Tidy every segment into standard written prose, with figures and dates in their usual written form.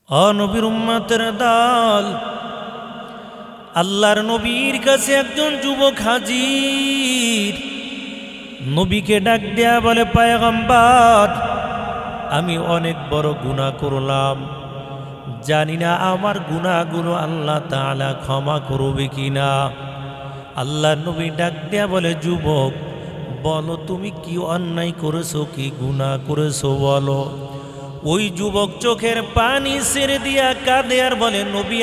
নবীর উম্মতের দল। আল্লাহর নবীর কাছে একজন যুবক হাজির। নবীকে ডাক দেয়া বলে, পয়গম্বর, আমি অনেক বড় গুনাহ করলাম, জানি না আমার গুনাহগুলো আল্লাহ তাআলা ক্ষমা করবে কিনা। আল্লাহর নবী ডাক দেয়া বলে, যুবক, বলো তুমি কি অন্যায় করেছো, কি গুনাহ করেছো বলো। ওই যুবক চোখের পানি ছেড়ে দিয়া কাঁদে আর বলে, নবী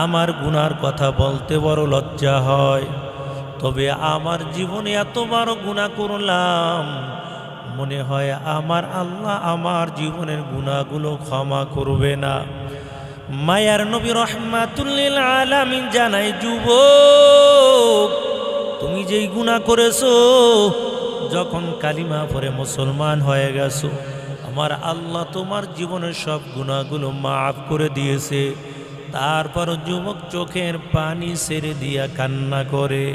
আমার গুনার কথা বলতে বড় লজ্জা হয়, তবে আমার জীবনে এত বড় গুনাহ করলাম, মনে হয় আমার আল্লাহ আমার জীবনের গুনাহগুলো ক্ষমা করবে না। মায়ার নবী রাহমাতুল লিল আলামিন জানায়, যুবক, তুমি যেই গুনাহ করেছো, যখন কালিমা পড়ে মুসলমান হয়ে গেছো, আমার আল্লাহ তোমার জীবনের সব গুনাহগুলো মাফ করে দিয়েছে। তারপর যুবক চোখের পানি ছেড়ে দিয়া কান্না করে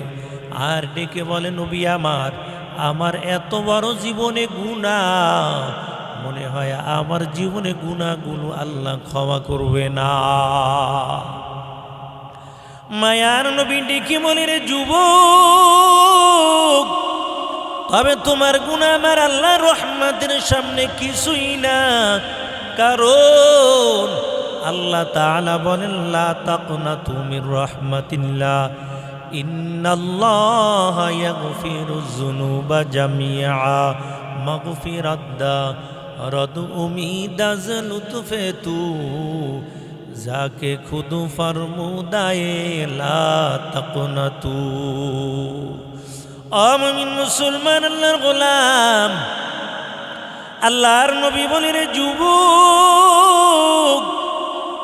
আর ডেকে বলে, নবী আমার এত বড় জীবনে গুনাহ, মনে হয় আমার জীবনে গুনাহগুলো আল্লাহ ক্ষমা করবে না। মায়ার নবী ডেকে বলে, রে যুবক, তবে তোমার গুনাহ আমার আল্লাহর রহমতের সামনে কিছুই না, কারণ আল্লাহ তাআলা বলেন, লা তাকনাতু মির রাহমাতিল্লাহ, ইন্নাল্লাহা ইয়াগফিরুয যুনুবা জামিআ মাগফিরাদ্দা রদ উমিদাজ লুতফে তু যাকে খুদ ফরমুদায়ে লা তাকনাতু। মুমিন মুসলমান আল্লাহর গোলাম, আল্লাহর নবী বলে, রে যুবক,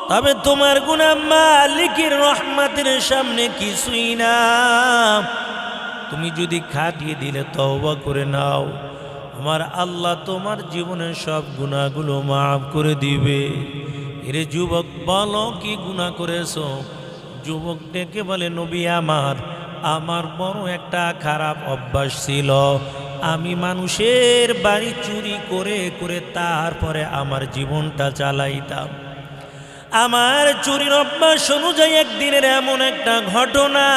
তবে তোমার গুনাহ মালিকের রহমতের সামনে কিছুই না। তুমি যদি খাটিয়ে দিলে তওবা করে নাও, আমার আল্লাহ তোমার জীবনের সব গুনাহগুলো মাফ করে দিবে। এরে যুবক, বলো কি গুনাহ করেছো? যুবক ডেকে বলে, নবী আমার বড় একটা খারাপ অভ্যাস ছিল, আমি মানুষের বাড়ি চুরি করে করে তারপরে আমার জীবনটা চালাইতাম। আমার চুরির অভ্যাস অনুযায়ী একদিনের এমন একটা ঘটনা,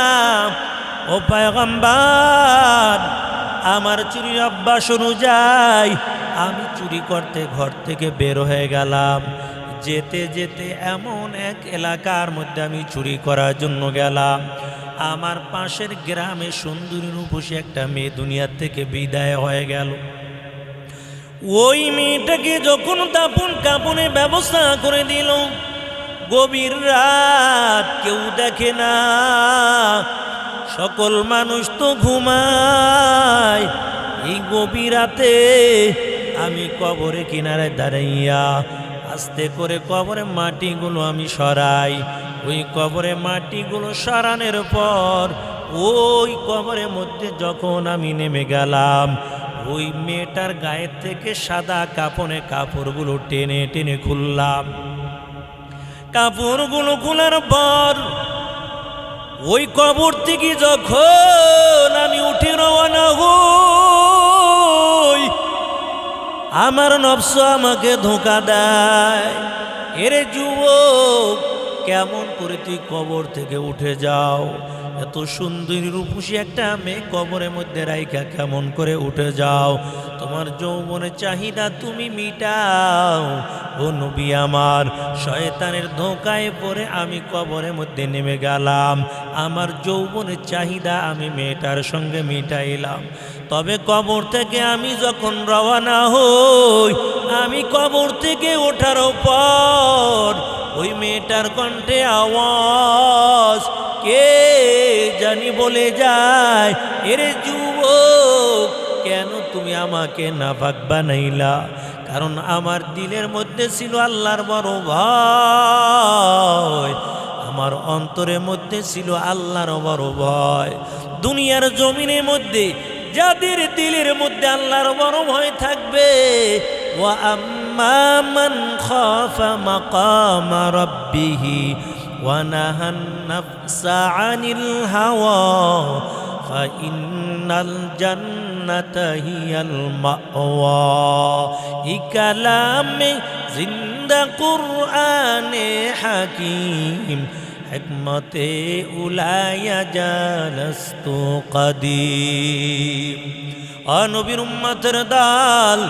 ও পয়গম্বর, আমার চুরির অভ্যাস অনুযায়ী আমি চুরি করতে ঘর থেকে বের হয়ে গেলাম। যেতে যেতে এমন এক এলাকার মধ্যে আমি চুরি করার জন্য গেলাম। আমার পাশের গ্রামে সুন্দরী রূপসী একটা মেয়ে দুনিয়া থেকে বিদায় হয়ে গেল। ওই মেয়েটাকে যখন দাফন কাফনের ব্যবস্থা করে দিল, গভীর রাত, কেউ দেখে না, সকল মানুষ তো ঘুমায়। এই গভীর রাতে আমি কবরে কিনারে দাঁড়াইয়া আস্তে করে কবরের মাটিগুলো আমি সরাই। ওই কবরে মাটিগুলো সরানোর পর ওই কবরের মধ্যে যখন আমি নেমে গেলাম, ওই মেয়েটার গায়ের থেকে সাদা কাপড়ে কাপড়গুলো টেনে টেনে খুললাম। কাপড়গুলো খোলার পর ওই কবর থেকে যখন আমি উঠে রওনা হই, আমার নফস আমাকে ধোঁকা দেয়। এরে যুবক, কেমন করে তুই কবর থেকে উঠে যাও? এত সুন্দরী রূপসী একটা মেয়ে কবরের মধ্যে রাইখা কেমন করে উঠে যাও? তোমার যৌবনের চাহিদা তুমি মিটাও। ও নবী আমার, শয়তানের ধোঁকায় পড়ে আমি কবরের মধ্যে নেমে গেলাম। আমার যৌবনের চাহিদা আমি মেয়েটার সঙ্গে মিটাইলাম। তবে কবর থেকে আমি যখন রওনা হই, আমি কবর থেকে ওঠার পর ওই মেয়েটার কণ্ঠে আওয়াজ, কে জানি বলে যায়, এরে যুবক, কেন তুমি আমাকে নাপাক বানাইলা? কারণ আমার দিলের মধ্যে ছিল আল্লাহর বড় ভয়, আমার অন্তরের মধ্যে ছিল আল্লাহর বড় ভয়। দুনিয়ার জমিনের মধ্যে যাদের দিলের মধ্যে আল্লাহর বড় ভয় থাকবে, ওয়া আম্মা মান খাফা মাকামা রাব্বিহি ওয়া নাহান নাফসা আনিল হাওয়া ফাইন্নাল জান্নাতা হিয়াল মাওয়া। এই কালামে জিন্দা কুরআনে হাকিম হিকমতে উলায়া জালাস্তু কদিম। নবীর উম্মতের দল,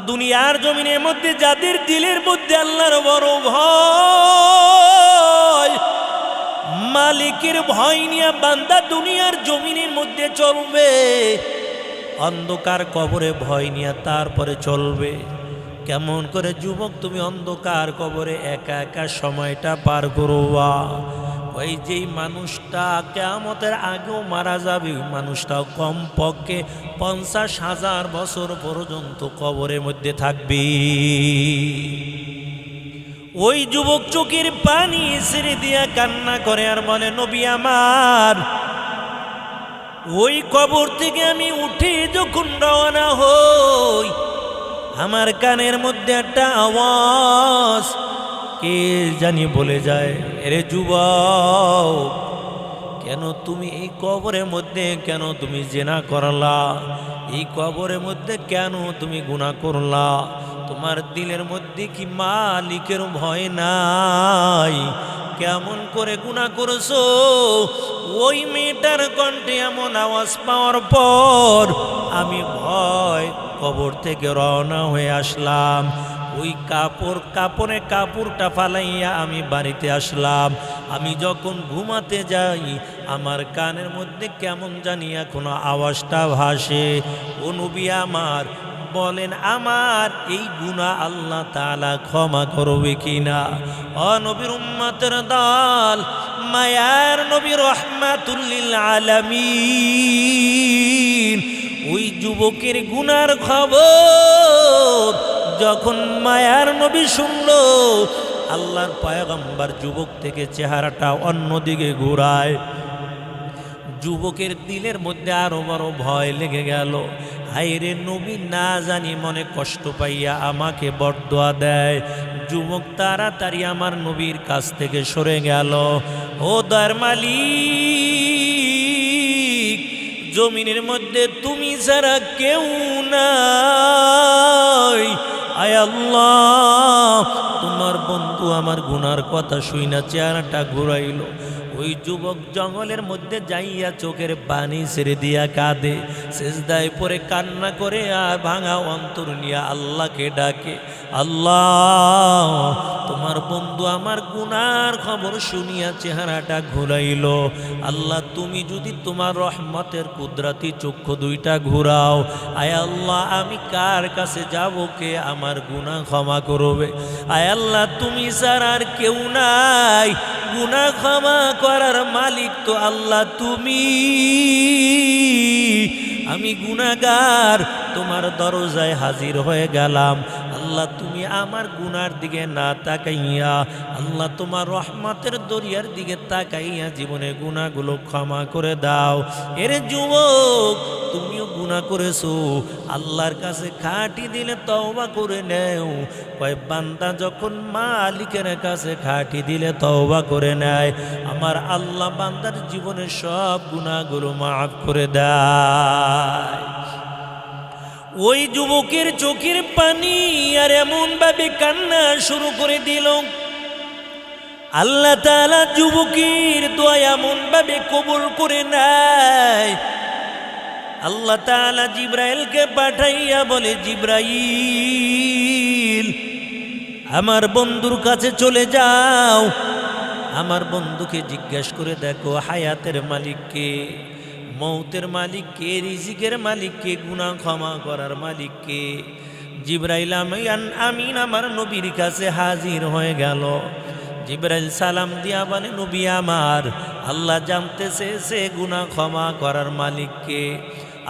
দুনিয়ার জমিনের মধ্যে যাদের দিলের মধ্যে আল্লাহর বড় ভয়, মালিকের ভয় নিয়ে বান্দা দুনিয়ার জমিনের মধ্যে চলবে, অন্ধকার কবরে ভয় নিয়ে তারপরে চলবে। কেমন করে যুবক তুমি অন্ধকার কবরে একা একা সময়টা পার করবা? ওই যেই মানুষটা কিয়ামতের আগেও মারা যাবে, ওই মানুষটাও কমপক্ষে 50,000 বছর পর্যন্ত কবরের মধ্যে থাকবে। ওই যুবক চোখের পানি ছেড়ে দিয়া কান্না করে আর বলে, নবী আমার, ওই কবর থেকে আমি উঠে যখন রওনা হই, আমার কানের মধ্যে একটা আওয়াজ কে জানি বলে যায়, এরে যুবক, কেন তুমি এই কবরের মধ্যে কেন তুমি জিনা করলা? এই কবরের মধ্যে কেন তুমি গুনাহ করলা? তোমার দিলের মধ্যে কি মালিকের ভয় নাই? কেমন করে গুনাহ করেছো? ওই মেয়েটার কণ্ঠে এমন আওয়াজ পাওয়ার পর আমি ভয় কবর থেকে রওনা হয়ে আসলাম। ওই কাপড়টা ফালাইয়া আমি বাড়িতে আসলাম। আমি যখন ঘুমাতে যাই, আমার কানের মধ্যে কেমন জানি এখনো আওয়াজটা ভাসে। ও নবী আমার, বলেন আমার এই গুনাহ আল্লাহ তাআলা ক্ষমা করবে কিনা? ও নবীর উম্মতের দল, মায়ার নবী রাহমাতুল লিল আলামিন, ওই যুবকের গুনার খবর যখন মায়ার নবী শুনলো, আল্লাহর পয়গম্বর যুবক থেকে চেহারাটা অন্যদিকে ঘুরায়। যুবকের দিলের মধ্যে আরো বড় ভয় লেগে গেল। হায়রে নবী না জানি মনে কষ্ট পাইয়া আমাকে বরদোয়া দেয়। যুবক তাড়াতাড়ি আমার নবীর কাছ থেকে সরে গেল। ও দয়ার মালিক, জমিনের মধ্যে তুমি ছাড়া কেউ নাই। আয় আল্লাহ, তোমার বন্ধু আমার গুনার কথা শুইনা চেহারাটা ঘুরাইল। ওই যুবক জঙ্গলের মধ্যে যাইয়া চোখের পানি ছেড়ে দিয়া কাঁদে, সেজদায় পড়ে কান্না করে আর ভাঙা অন্তর নিয়ে আল্লাহকে ডাকে, আল্লাহ তোমার বন্ধু আমার গুনার খবর শুনিয়া চেহারাটা ঘুরাইল। আল্লাহ তুমি যদি তোমার রহমতের কুদরতি চক্ষু দুইটা ঘুরাও, আয় আল্লাহ আমি কার কাছে যাব, কে আমার গুনাহ ক্ষমা করবে? আয় আল্লাহ তুমি ছাড়া আর কেউ নাই, গুনাহ ক্ষমা করার মালিক তো আল্লাহ তুমি। আমি গুনাহগার তোমার দরজায় হাজির হয়ে গেলাম। আল্লাহ তুমি আমার গুনার দিকে না তাকাইয়া, আল্লাহ তোমার রহমতের দরিয়ার দিকে তাকাইয়া জীবনে গুনাহগুলো ক্ষমা করে দাও। এর যুবক তুমিও গুনাহ করেছো, আল্লাহর কাছে খাঁটি দিলে তওবা করে নেও। কয় বান্দা যখন মালিকের কাছে খাঁটি দিলে তওবা করে নেয়, আমার আল্লাহ বান্দার জীবনের সব গুনাহগুলো মাফ করে দেয়। ওই যুবকের চোখের পানি আর এমন ভাবে কান্না শুরু করে দিল, আল্লাহ তাআলা যুবকের দোয়া এমন ভাবে কবুল করে নেয়। আল্লাহ তাআলা জিব্রাইলকে পাঠাইয়া বলে, জিব্রাইল আমার বন্ধুর কাছে চলে যাও, আমার বন্ধুকে জিজ্ঞাসা করে দেখো হায়াতের মালিক কে, মৌতের মালিক কে, রিজিকের মালিক কে, গুনাহ ক্ষমা করার মালিক কে। জিব্রাইল আমিন আমার নবীর কাছে হাজির হয়ে গেল। জিব্রাইল সালাম দিয়া বলে, নবী আমার, আল্লাহ জানতেছে সে গুনাহ ক্ষমা করার মালিক কে।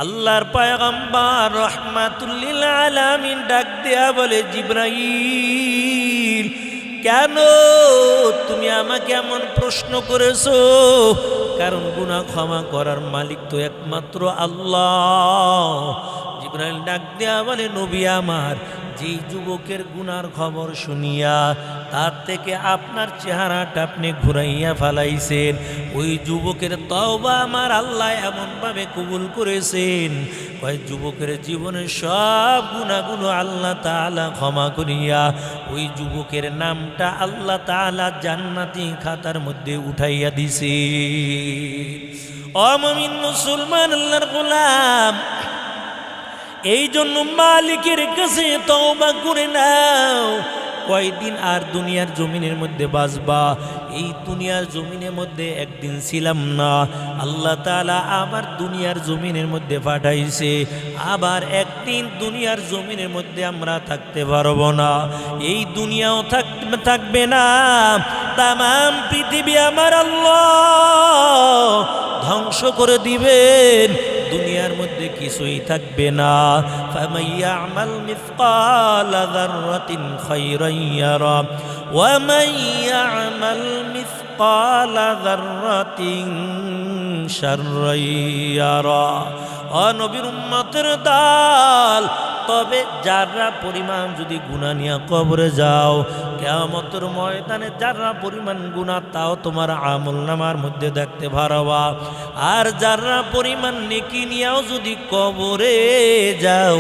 আল্লাহর পয়গম্বর রাহমাতুল লিল আলামিন ডাক দিয়া বলে, জিব্রাইল কেন তুমি আমাকে এমন প্রশ্ন করেছো? কারণ গুনাহ ক্ষমা করার মালিক তো একমাত্র আল্লাহ। জিব্রাইল ডাক দেয়া বলে, নবী আমার, যেই যুবকের গুনার খবর শুনিয়া তার থেকে আপনার চেহারাটা আপনি ঘুরাইয়া ফেলাইছেন, ওই যুবকের তওবা আমার আল্লাহ এমনভাবে কবুল করেছেন, ওই যুবকের জীবনের সব গুনাহগুলো আল্লাহ তাআলা ক্ষমা করিয়া ওই যুবকের নামটা আল্লাহ তাআলা জান্নাতি খাতার মধ্যে উঠাইয়া দিছে। ও মুমিন মুসলমান আল্লাহর গোলাম, এই জন্য মালিকের কাছে তওবা করে নাও। কয়দিন আর দুনিয়ার জমিনের মধ্যে বাঁচবা? এই দুনিয়ার জমিনের মধ্যে একদিন ছিলাম না, আল্লাহ তাআলা আবার দুনিয়ার জমিনের মধ্যে পাঠাইছে, আবার একদিন দুনিয়ার জমিনের মধ্যে আমরা থাকতে পারবো না। এই দুনিয়াও থাকবে না, তামাম পৃথিবী আমার আল্লাহ ধ্বংস করে দিবেন, দুনিয়ার মধ্যে কিছুই থাকবে না। ফামাইয়ামাল মিসকালা যাররাতিন খায়রান ইয়ারা ওয়া মাইয়ামাল মিসকালা যাররাতিন শাররান ইয়ারা। ও নবীর উম্মতের দল, তবে যারা পরিমাণ যদি গুনাহ নিয়ে কবরে যাও, কিয়ামতের ময়দানে যারা পরিমাণ গুনাহ তাও তোমার আমলনামার মধ্যে দেখতে পারবা। আর যারা পরিমাণ নেকি নিয়েও যদি কবরে যাও,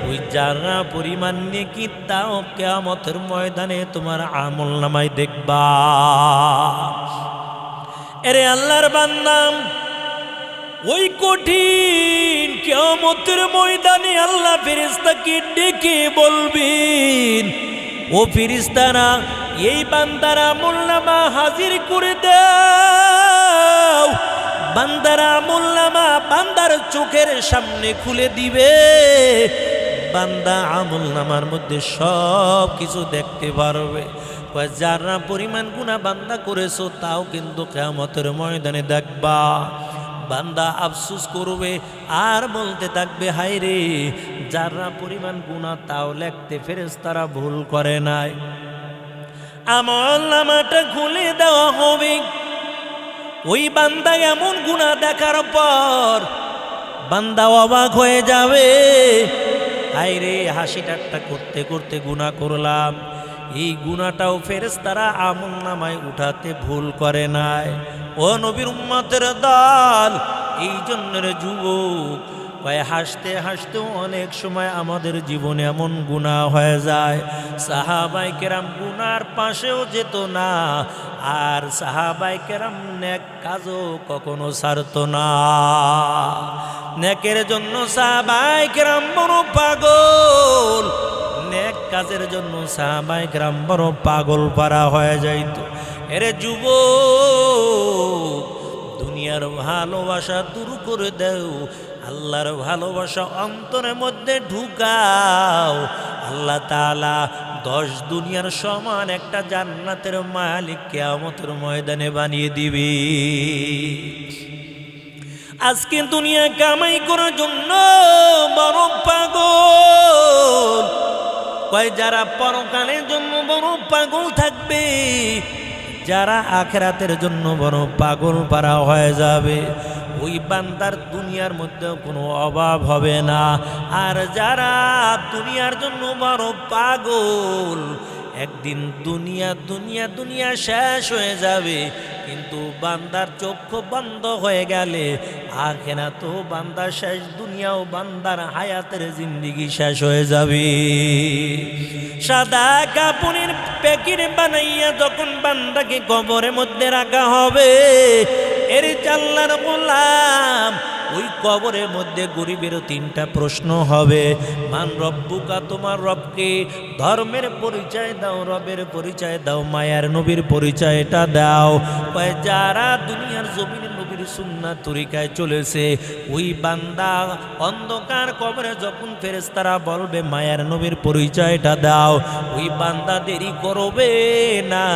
ওই যারা পরিমাণ নেকি তাও কিয়ামতের ময়দানে তোমার আমলনামায় দেখবা। এরে আল্লাহর বান্দা, ওই কঠিন কিয়ামতের ময়দানে আল্লাহ ফেরেশতাকে ডেকে বলবেন, ও ফেরেশতারা, এই বান্দার আমলনামা হাজির করে দাও। বান্দার আমলনামা বান্দার চোখের সামনে খুলে দিবে, বান্দা আমলনামার মধ্যে সব কিছু দেখতে পারবে। যারা পরিমাণ গুনাহ বান্দা করেছো তাও কিন্তু কিয়ামতের ময়দানে দেখবা। বান্দা আফসোস করবে আর বলতে থাকবে, হায় রে, যারা পরিমাণ গুনাহ তাও লিখতে ফেরেশতারা ভুল করে নাই। আমলনামাটা খুলে দেওয়া হবে, ওই বান্দা এমন গুনাহ দেখার পর বান্দা অবাক হয়ে যাবে, হায় রে, হাসি ঠাট্টা করতে করতে গুনাহ করলাম, এই গুনাহটাও ফেরেশতারা আমলনামায় উঠাতে ভুল করে নাই। ও নবীর উম্মতের দল, এই জন্য রে যুবক, হাসতে হাসতেও অনেক সময় আমাদের জীবনে এমন গুনাহ হয়ে যায়, সাহাবায়ে কেরাম গুনার পাশেও যেত না, আর সাহাবায়ে কেরাম নেক কাজও কখনো ছাড়তো না। নেকের জন্য সাহাবায়ে কেরাম বড় পাগল, নেক কাজের জন্য সাহাবায়ে কেরাম বড় পাগল পারা হয়ে যাইত। এরে যুবক, দুনিয়ার ভালোবাসা দূর করে দাও, আল্লাহর ভালোবাসা অন্তরের মধ্যে ঢুকাও। আল্লাহ তাআলা 10 দুনিয়ার সমান একটা জান্নাতের মালিক কিয়ামতের ময়দানে বানিয়ে দিবে। আজকে দুনিয়া কামাই করার জন্য বড় পাগল, যারা পরকালের জন্য বড় পাগল থাকবে, যারা আখিরাতের জন্য বড় পাগল পারা হয়ে যাবে, ওই বান্দার দুনিয়ার মধ্যে কোনো অভাব হবে না। আর যারা দুনিয়ার জন্য বড় পাগল, একদিন দুনিয়া দুনিয়া দুনিয়া শেষ হয়ে যাবে, কিন্তু বান্দার চক্ষু বন্ধ হয়ে গেলে আখিরাত তো বান্দার শেষ, দুনিয়াও বান্দার হায়াতের জিন্দেগি শেষ হয়ে যাবে। সাদা কাপড়ের প্যাকেট বানাইয়া যখন বান্দাকে কবরের মধ্যে রাখা হবে, এর আল্লাহর গোলাম, ওই কবরের মধ্যে গরিবের 3টা প্রশ্ন হবে। মান রব্বুকা, তোমার রবকে, ধর্মের পরিচয় দাও, রবের পরিচয় দাও, মায়ার নবীর পরিচয়টা দাও। যারা দুনিয়ার জমিনে নবীর সুন্নাত তরিকায় চলেছে, ওই বান্দা অন্ধকার কবরে যখন ফেরেশতারা বলবে মায়ার নবীর পরিচয়টা দাও, ওই বান্দা দেরি করবে না,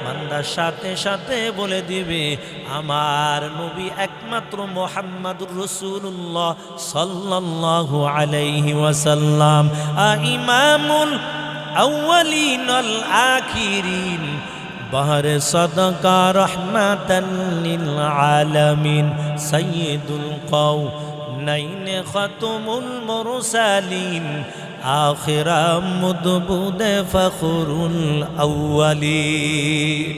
বান্দার সাথে সাথে বলে দিবে, আমার নবী একমাত্র মুহাম্মাদুর রাসূলুল্লাহ সাল্লাল্লাহু আলাইহি ওয়াসাল্লাম, ইমামুল আউয়ালিন ওয়াল আখিরিন, বাহরে সাদাকা রাহমাতাল লিল আলামিন, সাইয়্যিদুল কাওনাইন খাতুমুল মুরসালিন, আখিরা মুদবুদে ফখরুল আউয়ালিন।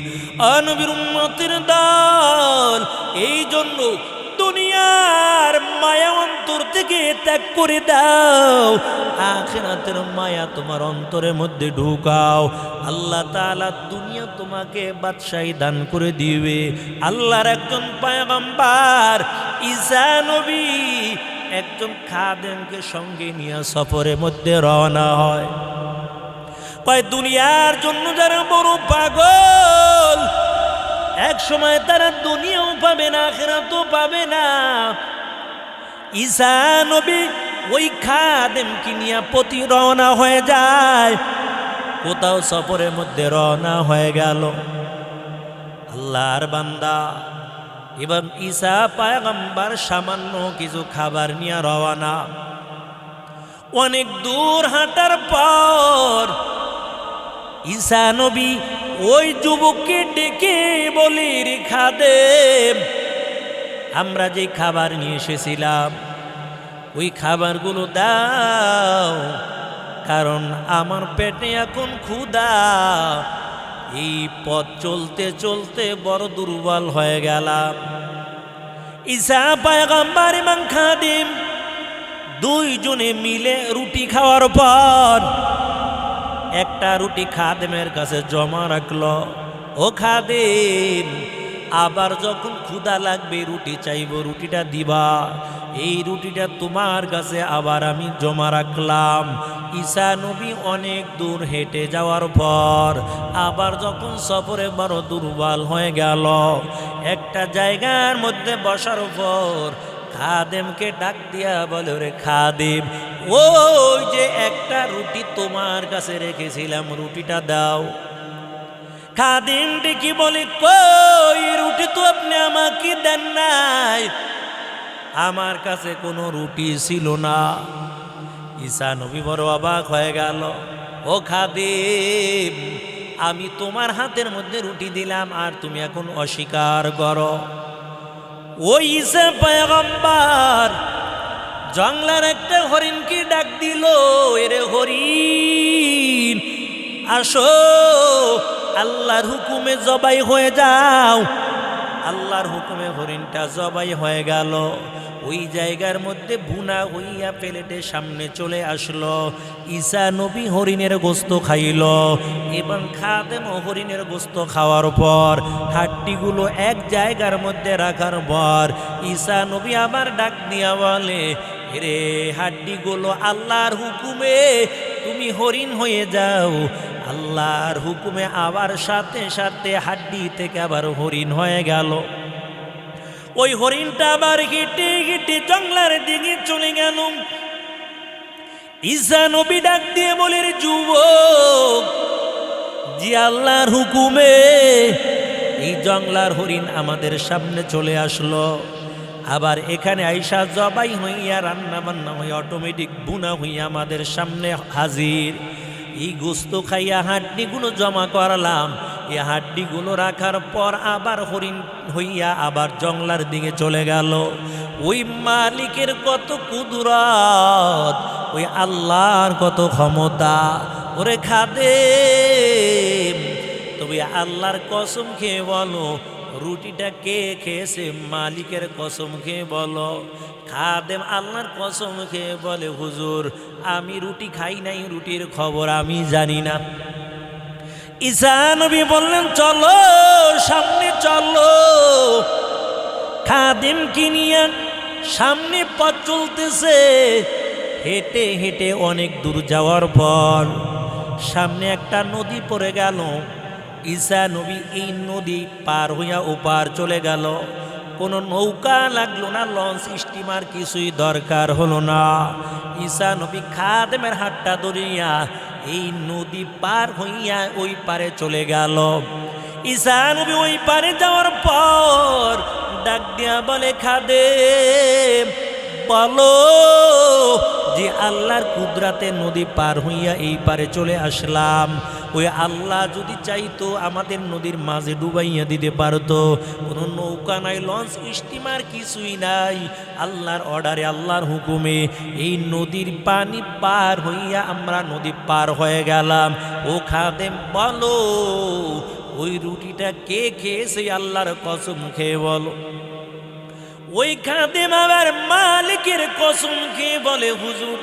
নবীর উম্মতের দল, এই জন্য দুনিয়ার মায়া অন্তর থেকে ত্যাগ করে দাও, আখিরাতের মায়া তোমার অন্তরের মধ্যে ঢুকাও। আল্লাহ তাআলা দুনিয়া তোমাকে বাদশাহী দান করে দিবে। আল্লাহর একজন পয়গম্বর ঈসা নবী একজন খাদেমকে সঙ্গে নিয়ে সফরের মধ্যে রওনা হয়। কয় দুনিয়ার জন্য যারা বড় পাগল, এক সময় তারা দুনিয়াও পাবে না, আখিরাতও পাবে না। ঈসা নবী ওই খাদেমকে নিয়ে প্রতি রওনা হয়ে যায়। কোথাও সফরের মধ্যে রওনা হয়ে গেল। আল্লাহর বান্দা এবং ঈসা পয়গম্বর সামান্য কিছু খাবার নিয়ে রওনা। অনেক দূর হাঁটার পর ঈসা নবী ওই যুবককে ডেকে বলি, রে খাদেম, আমরা যে খাবার নিয়ে এসেছিলাম ওই খাবারগুলো দাও, কারণ আমার পেটে এখন ক্ষুধা। এই পথ চলতে চলতে বড় দুর্বল হয়ে গেলাম। ঈসা পয়গম্বর এবং খাদেম দুইজনে মিলে রুটি খাওয়ার পর একটা রুটি খাদেমের কাছে জমা রাখলো। ও খাদেম, আবার যখন ক্ষুধা লাগবে রুটি চাইব, রুটিটা দিবা। এই রুটিটা তোমার কাছে আবার আমি জমা রাখলাম। ঈসা নবী অনেক দূর হেঁটে যাওয়ার পর আবার যখন সফরে বড় দুর্বল হয়ে গেল, একটা জায়গার মধ্যে বসার পর খাদেমকে ডাক দিয়া বলে, রে খাদেম, ওই যে একটা রুটি তোমার কাছে রেখেছিলাম, রুটিটা দাও। খাদেম ডেকে বলে, কই রুটি তো আপনি আমাকে দেন নাই, আমার কাছে কোনো রুটি ছিল না। ঈসা নবী বড় অবাক হয়ে গেল। ও খাদেম, আমি তোমার হাতের মধ্যে রুটি দিলাম আর তুমি এখন অস্বীকার করো। ওই ঈসা পয়গম্বর জঙ্গলার একটা হরিণকে ডাক দিল, এরে হরিণ, আসো, আল্লাহর হুকুমে জবাই হয়ে যাও। আল্লাহর হুকুমে হরিণটা জবাই হয়ে গেল। ওই জায়গার মধ্যে ভুনা হইয়া প্লেটের সামনে চলে আসলো। ঈসা নবী হরিণের গোস্ত খাইল এবং খাদেম হরিণের গোস্ত খাওয়ার পর হাড্ডিগুলো এক জায়গার মধ্যে রাখার পর ঈসা নবী আবার ডাক দিয়া বলে, রে হাড্ডিগুলো আল্লাহর হুকুমে তুমি হরিণ হয়ে যাও। আল্লাহর হুকুমে আবার সাথে সাথে হাড্ডি থেকে আবার হরিণ হয়ে গেল। ওই হরিণটা আবার হেঁটে হেঁটে জঙ্গলার দিকে চলে গেল। ঈসা নবী ডাক দিয়ে বলে, রে যুবক, যে আল্লাহর হুকুমে এই জঙ্গলার হরিণ আমাদের সামনে চলে আসলো, আবার এখানে আইসা জবাই হইয়া রান্না বান্না হইয়া অটোমেটিক বুনা হইয়া আমাদের সামনে হাজির। এই গোস্ত খাইয়া হাড্ডিগুলো জমা করলাম। এই হাড্ডিগুলো রাখার পর আবার হরিণ হইয়া আবার জঙ্গলার দিকে চলে গেল। ওই মালিকের কত কুদরত, ওই আল্লাহর কত ক্ষমতা। ওরে খাদেম, তবে আল্লাহর কসম খেয়ে বলো, রুটিটা কে খেয়েছে? মালিকের কসম খেয়ে বলো। খাদেম আল্লাহর কসম খেয়ে বলে, হুজুর, আমি রুটি খাই নাই, রুটির খবর আমি জানি না। ঈসা নবী বললেন, চলো সামনে চলো। খাদেমকে নিয়ে সামনে পথ চলতেছে। হেঁটে হেঁটে অনেক দূর যাওয়ার পর সামনে একটা নদী পড়ে গেল। ঈসা নবী এই নদী পার হইয়া ওপার চলে গেল। কোনো নৌকা লাগলো না, লঞ্চ স্টিমার কিছুই দরকার হলো না। ঈসা নবী খাদেমের হাতটা ধরিয়া এই নদী পার হইয়া ওই পারে চলে গেল। ঈসা নবী ওই পারে যাওয়ার পর ডাক দিয়া বলে, খাদেম বলো, যে আল্লাহর কুদরাতে নদী পার হইয়া এই পারে চলে আসলাম, ওই আল্লাহ যদি চাইতো আমাদের নদীর মাঝে ডুবাইয়া দিতে পারতো। কোনো নৌকা নাই, লঞ্চ, স্টিমার কিছুই নাই। আল্লাহর অর্ডারে, আল্লাহর হুকুমে এই নদীর পানি পার হইয়া আমরা নদী পার হয়ে গেলাম। ও খাদেম বলো, ওই রুটিটা কে খেয়েছে? আল্লাহর কসম খেয়ে বলো। ওই খাদেম আবার মালিকের কসম খেয়ে বলে, হুজুর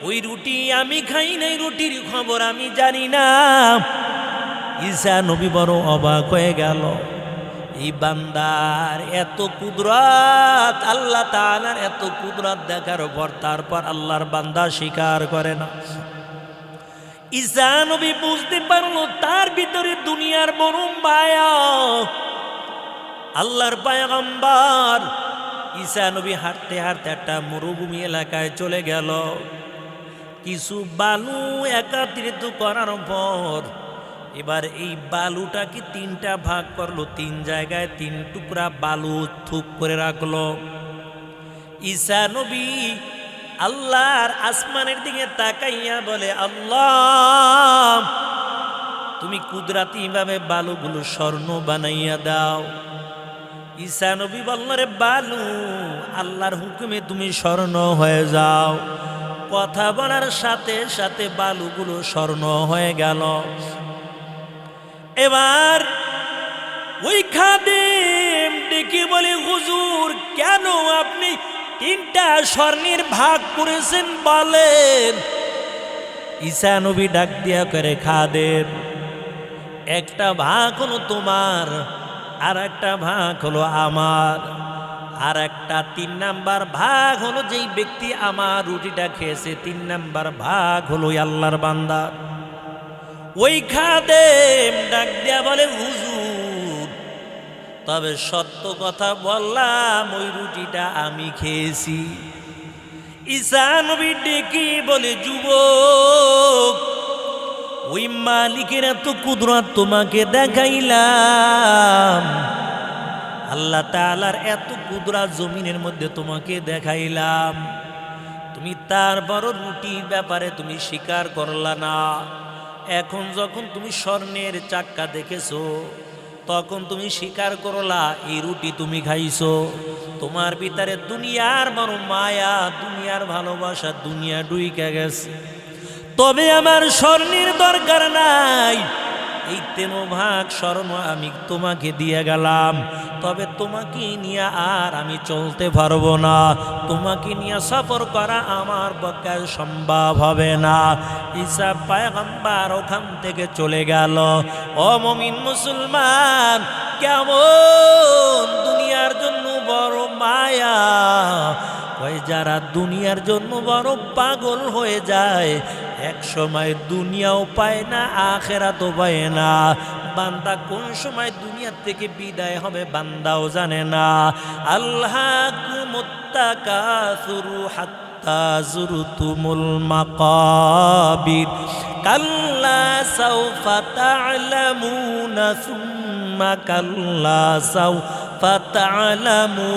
ওই রুটি আমি খাই নাই, রুটির খবর আমি জানি না। ঈসা নবী বড় অবাক হয়ে গেল। এই বান্দার এত কুদরত, আল্লাহ তাআলার এত কুদরত দেখার পর তারপর আল্লাহর বান্দা স্বীকার করে না। ঈসা নবী বুঝতে পারলো তার ভিতরে দুনিয়ার বড় মায়া। আল্লাহর পয়গম্বর ঈসা নবী হাঁটতে হাঁটতে একটা মরুভূমি এলাকায় চলে গেল। কিছু বালু একত্রিত করার পর এবার এই বালুটাকে তিনটা ভাগ করলো, তিন জায়গায় তিন টুকরা বালু থুপ করে রাখলো। ঈসা নবী আল্লাহর আসমানের দিকে তাকাইয়া বলে, আল্লাহ তুমি কুদরতি ভাবে বালুগুলো স্বর্ণ বানাইয়া দাও। ঈসা নবী বলল, রে বালু আল্লাহর হুকুমে তুমি স্বর্ণ হয়ে যাও। কথা বলার সাথে সাথে বালুগুলো স্বর্ণ হয়ে গেল। এবার ওই খাদেম ডেকে বলে, হুজুর কেন আপনি তিনটা স্বর্ণের ভাগ করেছেন বলেন? ঈসা নবী ডাক দিয়া করে, খাদেম একটা ভাগ হলো তোমার, আর একটা ভাগ হলো আমার, আর একটা 3 নাম্বার ভাগ হলো যেই ব্যক্তি আমার রুটিটা খেয়েছে, 3 নাম্বার ভাগ হলো আল্লাহর বান্দা। ওই খাদেম ডাক দিয়া বলে, হুজুর তবে সত্য কথা বললাম, ওই রুটিটা আমি খেয়েছি। ঈসা নবী ডেকে বলে, যুবক ওই মালিকের এত কুদরত তোমাকে দেখাইলাম, আল্লাহ তাআলার এত কুদরত জমিনের মধ্যে তোমাকে দেখাইলাম, তুমি তারপর রুটির ব্যাপারে তুমি স্বীকার করলা না। এখন যখন তুমি স্বর্ণের চাক্কা দেখেছো তখন তুমি স্বীকার করলা এই রুটি তুমি খাইছো। তোমার ভিতরে দুনিয়ার বড় মায়া, দুনিয়ার ভালোবাসা, দুনিয়া ডুইকা গেছে। তবে আমার স্বর্ণের দরকার নাই, এই 3 ভাগ স্বর্ণ আমি তোমাকে দিয়ে গেলাম। তবে তোমাকে নিয়ে আর আমি চলতে পারবো না, তোমাকে নিয়ে সফর করা আমার পক্ষে সম্ভব হবে না। ঈসা পয়গম্বর ওখান থেকে চলে গেল। ও মুমিন মুসলমান, কেমন দুনিয়ার জন্য বড় মায়া! ওই যারা দুনিয়ার জন্য বড় পাগল হয়ে যায়, এক সময় দুনিয়াও পায় না, আখিরাতও পায় না। বান্দা কোন সময় দুনিয়া থেকে বিদায় হবে বান্দাও জানে না। আল্লাহকুমুত তাকাসুরু হাত্তা যুরতুমুল মাকাবির, কাল্লা সাওফা তা'লামুনা সুম্মা কাল্লা সাওফা তা'লামুন।